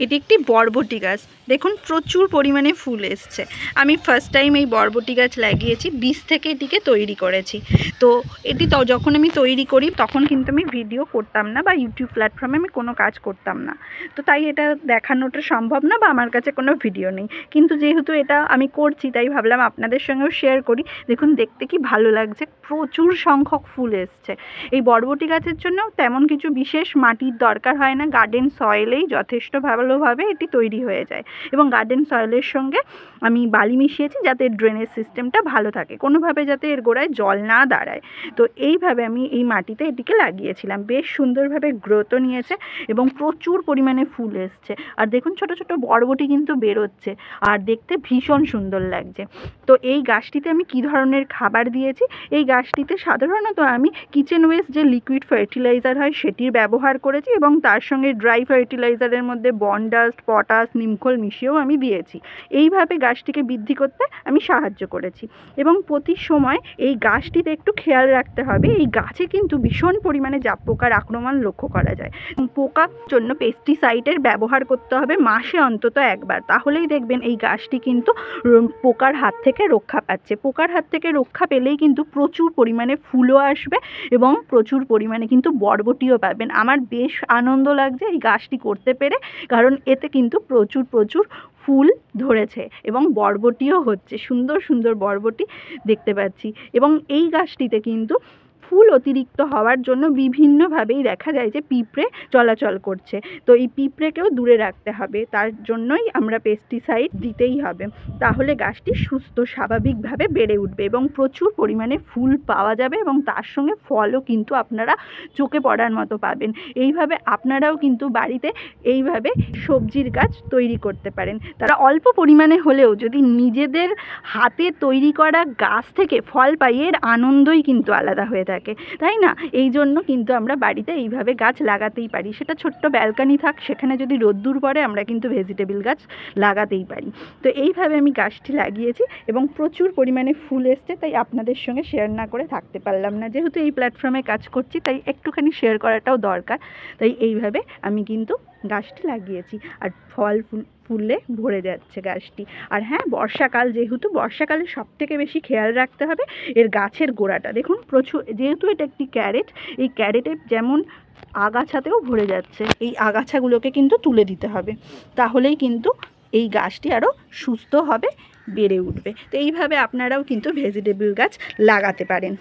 এটি একটি বরবটি গাছ। দেখুন প্রচুর পরিমাণে ফুল এসছে। আমি ফার্স্ট টাইম এই বরবটি গাছ লাগিয়েছি, বীজ থেকে এটিকে তৈরি করেছি। তো এটি যখন আমি তৈরি করি তখন কিন্তু আমি ভিডিও করতাম না বা ইউটিউব প্ল্যাটফর্মে আমি কোনো কাজ করতাম না, তো তাই এটা দেখানোটা সম্ভব না বা আমার কাছে কোনো ভিডিও নেই। কিন্তু যেহেতু এটা আমি করছি তাই ভাবলাম আপনাদের সঙ্গেও শেয়ার করি। দেখুন দেখতে কি ভালো লাগছে, প্রচুর সংখ্যক ফুল এসছে। এই বরবটি গাছের জন্য তেমন কিছু বিশেষ মাটির দরকার হয় না, গার্ডেন সয়েলেই যথেষ্ট ভালোভাবে এটি তৈরি হয়ে যায়। এবং গার্ডেন সয়েলের সঙ্গে আমি বালি মিশিয়েছি যাতে ড্রেনেজ সিস্টেমটা ভালো থাকে, কোনোভাবে যাতে এর গোড়ায় জল না দাঁড়ায়। তো এইভাবে আমি এই মাটিতে এটিকে লাগিয়েছিলাম, বেশ সুন্দরভাবে গ্রোথও নিয়েছে এবং প্রচুর পরিমাণে ফুল এসছে। আর দেখুন ছোট ছোট বরবটি কিন্তু বেরোচ্ছে আর দেখতে ভীষণ সুন্দর লাগছে। তো এই গাছটিতে আমি কী ধরনের খাবার দিয়েছি, এই গাছটিতে সাধারণত আমি কিচেন ওয়েস্ট যে লিকুইড ফার্টিলাইজার হয় সেটির ব্যবহার করেছি এবং তার সঙ্গে ড্রাই ফার্টিলাইজারের মধ্যে বনডাস্ট, পটাশ, নিমখোল মিশিয়েও আমি দিয়েছি। এইভাবে গাছটিকে বৃদ্ধি করতে আমি সাহায্য করেছি। এবং প্রতি সময় এই গাছটিতে একটু খেয়াল রাখতে হবে, এই গাছে কিন্তু ভীষণ পরিমাণে জাপ পোকার আক্রমণ লক্ষ্য করা যায়। পোকার জন্য পেস্টিসাইডের ব্যবহার করতে হবে মাসে অন্তত একবার, তাহলেই দেখবেন এই গাছটি কিন্তু পোকার হাত থেকে রক্ষা পাচ্ছে। পোকার হাত থেকে রক্ষা পেলেই কিন্তু প্রচুর পরিমাণে ফুলও আসবে এবং প্রচুর পরিমাণে কিন্তু বরবটিও পাবেন। আমার বেশ আনন্দ লাগছে এই গাছটি করতে পেরে, কারণ এতে কিন্তু প্রচুর ফুল ধরেছে এবং বরবটিও হচ্ছে, সুন্দর সুন্দর বরবটি দেখতে পাচ্ছি। এবং এই গাছটিতে কিন্তু ফুল অতিরিক্ত হওয়ার জন্য বিভিন্নভাবেই দেখা যায় যে পিঁপড়ে চলাচল করছে। তো এই পিঁপড়েকেও দূরে রাখতে হবে, তার জন্যই আমরা পেস্টিসাইড দিতেই হবে, তাহলে গাছটি সুস্থ স্বাভাবিকভাবে বেড়ে উঠবে এবং প্রচুর পরিমাণে ফুল পাওয়া যাবে এবং তার সঙ্গে ফলও কিন্তু আপনারা চোখে পড়ার মতো পাবেন। এইভাবে আপনারাও কিন্তু বাড়িতে এইভাবে সবজির গাছ তৈরি করতে পারেন। তারা অল্প পরিমাণে হলেও যদি নিজেদের হাতে তৈরি করা গাছ থেকে ফল পাই, এর আনন্দই কিন্তু আলাদা হয়ে থাকে, তাই না? এই জন্য কিন্তু আমরা বাড়িতে এইভাবে গাছ লাগাতেই পারি, সেটা ছোট্ট ব্যালকানি থাক, সেখানে যদি রোদ্দুর পড়ে আমরা কিন্তু ভেজিটেবল গাছ লাগাতেই পারি। তো এইভাবে আমি গাছটি লাগিয়েছি এবং প্রচুর পরিমাণে ফুল এসছে, তাই আপনাদের সঙ্গে শেয়ার না করে থাকতে পারলাম না। যেহেতু এই প্ল্যাটফর্মে কাজ করছি তাই একটুখানি শেয়ার করাটাও দরকার, তাই এইভাবে আমি কিন্তু গাছটি লাগিয়েছি আর ফুলে ভরে যাচ্ছে গাছটি। আর হ্যাঁ, বর্ষাকাল, যেহেতু বর্ষাকালে সবথেকে বেশি খেয়াল রাখতে হবে এর গাছের গোড়াটা। দেখুন প্রচুর, যেহেতু এটা একটি ক্যারেট, এই ক্যারেটে যেমন আগাছাতেও ভরে যাচ্ছে, এই আগাছাগুলোকে কিন্তু তুলে দিতে হবে, তাহলেই কিন্তু এই গাছটি আরও সুস্থ হবে, বেড়ে উঠবে। তো এইভাবে আপনারাও কিন্তু ভেজিটেবল গাছ লাগাতে পারেন।